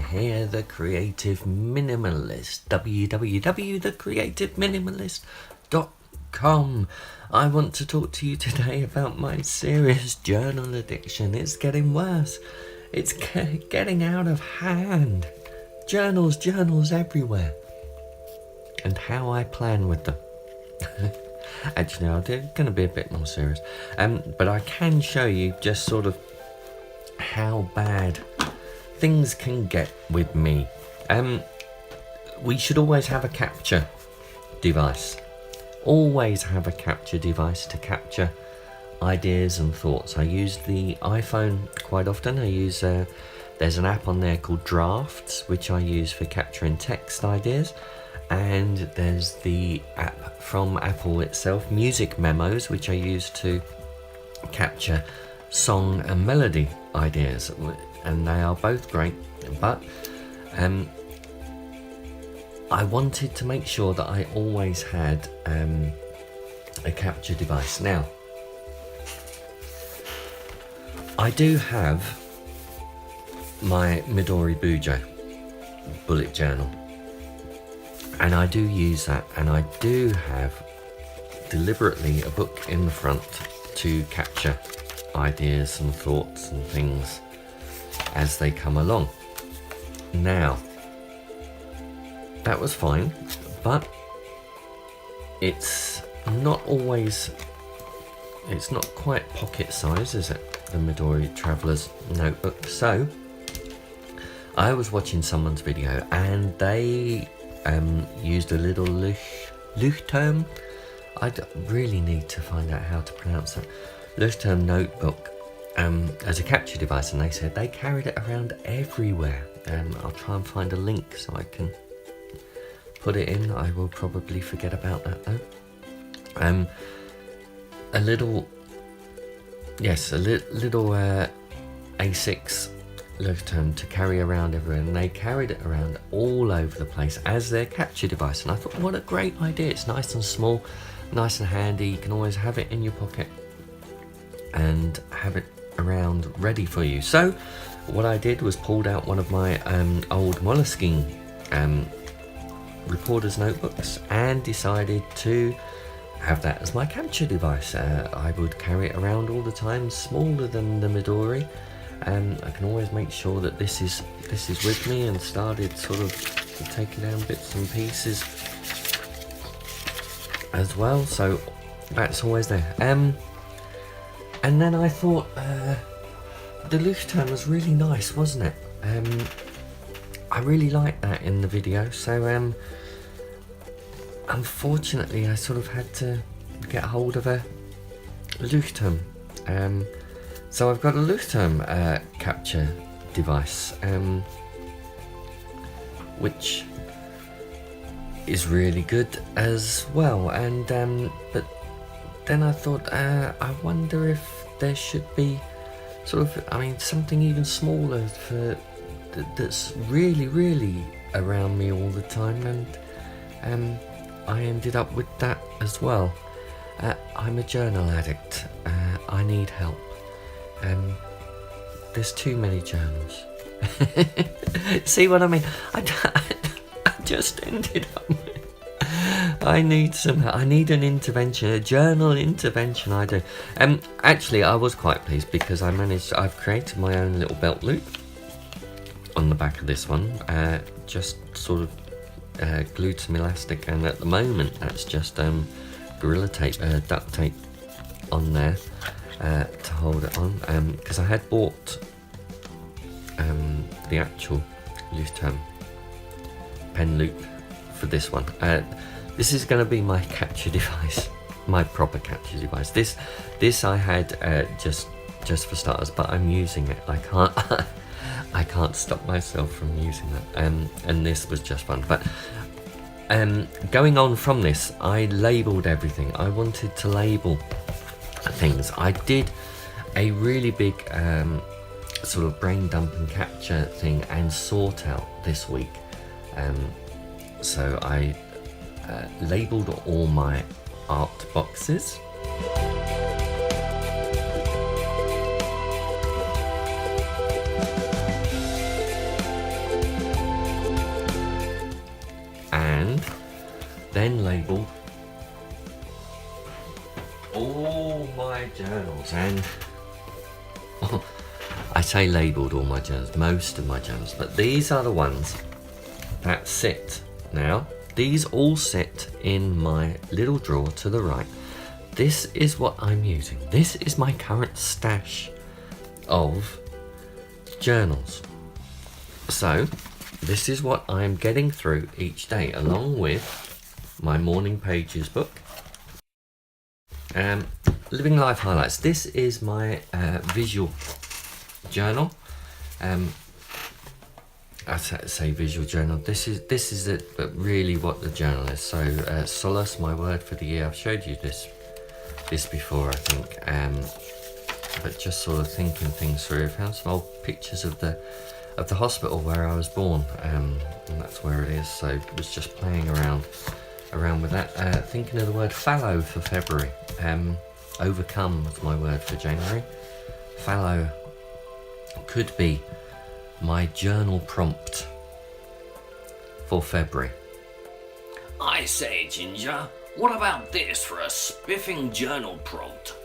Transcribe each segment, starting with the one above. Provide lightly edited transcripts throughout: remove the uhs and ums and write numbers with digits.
here, the Creative Minimalist, www.thecreativeminimalist.com. I want to talk to you today about my serious journal addiction. It's getting worse. It's getting out of hand. Journals everywhere. And how I plan with them. Actually, I'm going to be a bit more serious. But I can show you just sort of how bad things can get with me. We should always have a capture device. Always have a capture device to capture ideas and thoughts. I use the iPhone quite often. There's an app on there called Drafts, which I use for capturing text ideas. And there's the app from Apple itself, Music Memos, which I use to capture song and melody ideas. And they are both great. But I wanted to make sure that I always had a capture device. Now, I do have my Midori Bujo bullet journal, and I do use that, and I do have deliberately a book in the front to capture ideas and thoughts and things as they come along. Now, that was fine, but it's not quite pocket size, is it? The Midori Traveller's Notebook. So I was watching someone's video and they used a little Leuchtturm. I really need to find out how to pronounce it. Leuchtturm notebook as a capture device, and they said they carried it around everywhere. I'll try and find a link so I can put it in. I will probably forget about that though. A little A6 Leuchtturm to carry around everywhere, and they carried it around all over the place as their capture device. And I thought, what a great idea! It's nice and small, nice and handy. You can always have it in your pocket and have it around ready for you. So what I did was pulled out one of my old Moleskine reporter's notebooks and decided to have that as my capture device. I would carry it around all the time, smaller than the Midori. I can always make sure that this is with me, and started sort of taking down bits and pieces as well, so that's always there. And then I thought the Leuchtturm was really nice, wasn't it? I really liked that in the video, so unfortunately I sort of had to get hold of a Leuchtturm. So I've got a Leuchtturm capture device, which is really good as well. And but then I thought, I wonder if there should be sort of, something even smaller for that's really around me all the time. And I ended up with that as well. I'm a journal addict. I need help. There's too many journals. See what I mean? I just ended up with, I need an intervention, a journal intervention. I do. Actually, I was quite pleased because I've created my own little belt loop on the back of this one, just sort of glued some elastic, and at the moment that's just Gorilla Tape, duct tape on there to hold it on, because I had bought the actual Leuchtturm pen loop for this one. This is going to be my capture device, my proper capture device. This I had just for starters, but I'm using it. I can't stop myself from using that. And this was just fun. But going on from this, I labelled everything. I wanted to label things. I did a really big sort of brain dump and capture thing and sort out this week. So I labelled all my art boxes. and then labelled all my journals. And I say labelled all my journals, most of my journals, but these are the ones that sit now. These all sit in my little drawer to the right. This is what I'm using. This is my current stash of journals. So this is what I'm getting through each day, along with my morning pages book. Living Life Highlights. This is my visual journal. I say visual journal. This is it, but really what the journal is. So solace, my word for the year. I've showed you this before, I think. But just sort of thinking things through. I found some old pictures of the hospital where I was born, and that's where it is. So it was just playing around with that. Thinking of the word fallow for February. Overcome was my word for January. Fallow could be my journal prompt for February. I say, Ginger, what about this for a spiffing journal prompt?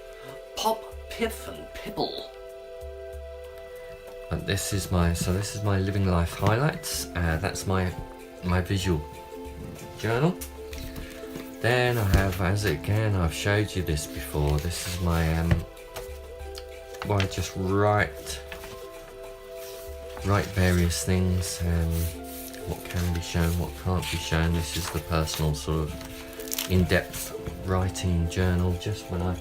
Pop, piff and pipple. And this is my Living Life Highlights. That's my visual journal. Then I have, as again, I've showed you this before. This is my where I just write various things, what can be shown, what can't be shown. This is the personal sort of in-depth writing journal, just when I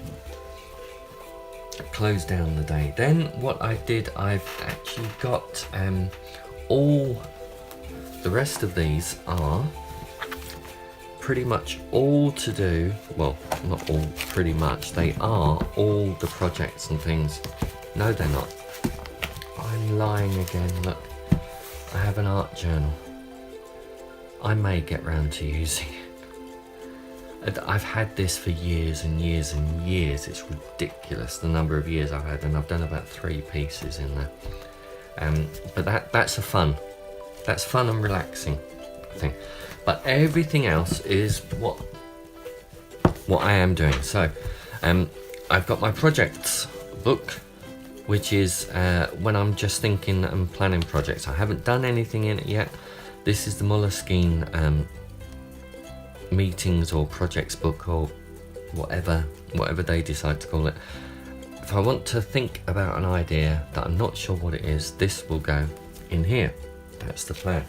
close down the day. Then what I did, I've actually got all the rest of these are pretty much all to do, well, not all, pretty much, they are all the projects and things. No, they're not. I'm lying again. Look, I have an art journal. I may get round to using it. I've had this for years and years and years. It's ridiculous the number of years I've had, and I've done about 3 pieces in there. But that's fun and relaxing thing. But everything else is what I am doing. So I've got my projects book, which is when I'm just thinking and planning projects. I haven't done anything in it yet. This is the Moleskine meetings or projects book, or whatever they decide to call it. If I want to think about an idea that I'm not sure what it is, this will go in here. That's the plan.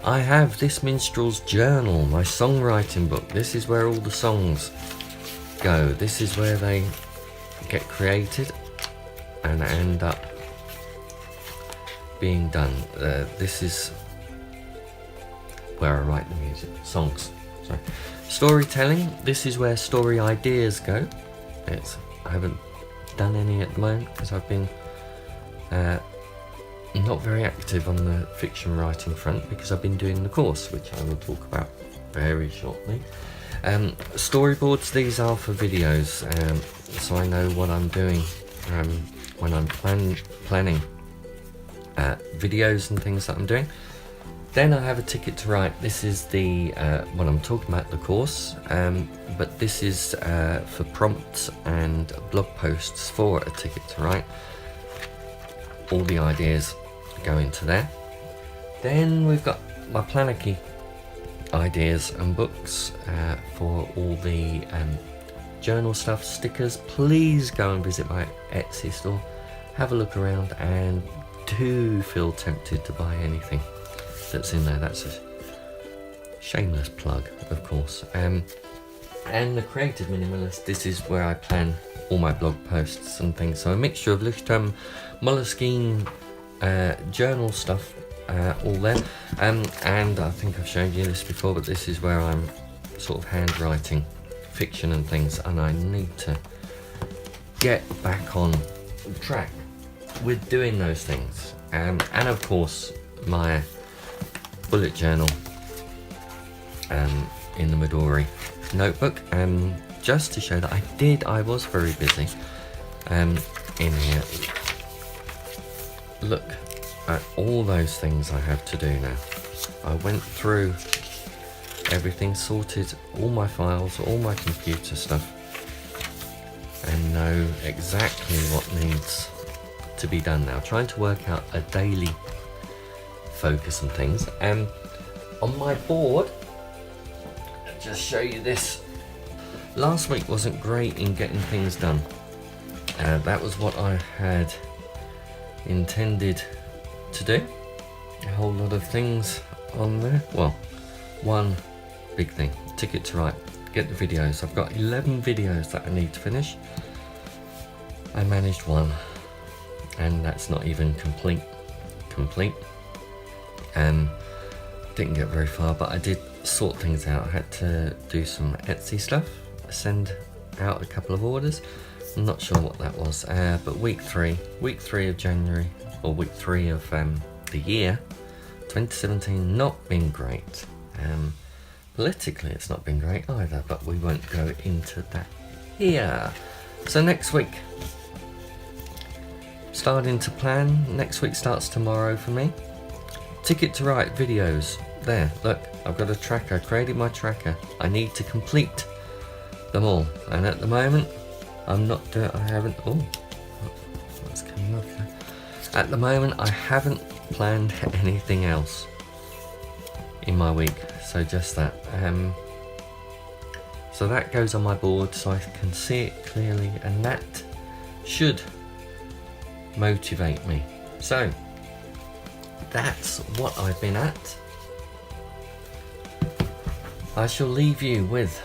I have this Minstrel's Journal, my songwriting book. This is where all the songs go. This is where they get created and end up being done. This is where I write the music, songs. Sorry. Storytelling, this is where story ideas go. I haven't done any at the moment because I've been not very active on the fiction writing front, because I've been doing the course, which I will talk about very shortly. Storyboards, these are for videos, so I know what I'm doing when I'm planning videos and things that I'm doing. Then I have a ticket to write. This is the what I'm talking about, the course, but this is for prompts and blog posts for a ticket to write. All the ideas go into there. Then we've got my planner key ideas and books for all the journal stuff, stickers. Please go and visit my Etsy store, have a look around, and do feel tempted to buy anything that's in there. That's a shameless plug, of course. And the Creative Minimalist, this is where I plan all my blog posts and things. So a mixture of Moleskine journal stuff, all there. And I think I've shown you this before, but this is where I'm sort of handwriting fiction and things, and I need to get back on track with doing those things. And of course my bullet journal in the Midori notebook, just to show that I was very busy in here. Look at all those things I have to do now. I went through everything, sorted all my files, all my computer stuff, and know exactly what needs to be done now. Trying to work out a daily focus and things. And on my board, I'll just show you this. Last week wasn't great in getting things done. That was what I had intended to do. A whole lot of things on there. Well, one big thing, Ticket to Ride, get the videos. I've got 11 videos that I need to finish. I managed one, and that's not even complete. Didn't get very far, but I did sort things out. I had to do some Etsy stuff, send out a couple of orders. I'm not sure what that was, but week three of January, or week 3 of the year 2017, not been great. Politically it's not been great either, but we won't go into that here. So next week, starting to plan. Next week starts tomorrow for me. Ticket to Ride videos. There, look, I've got a tracker, created my tracker. I need to complete them all, and at the moment I'm not doing, I haven't, oh, what's coming up there? At the moment I haven't planned anything else in my week, so just that. So that goes on my board so I can see it clearly, and that should motivate me. So that's what I've been at. I shall leave you with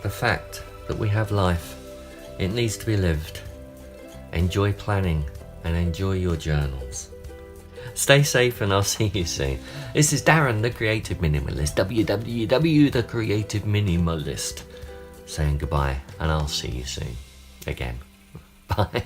the fact that we have life. It needs to be lived. Enjoy planning and enjoy your journals. Stay safe, and I'll see you soon. This is Darren, the Creative Minimalist, www, the Creative Minimalist, saying goodbye, and I'll see you soon again. Bye.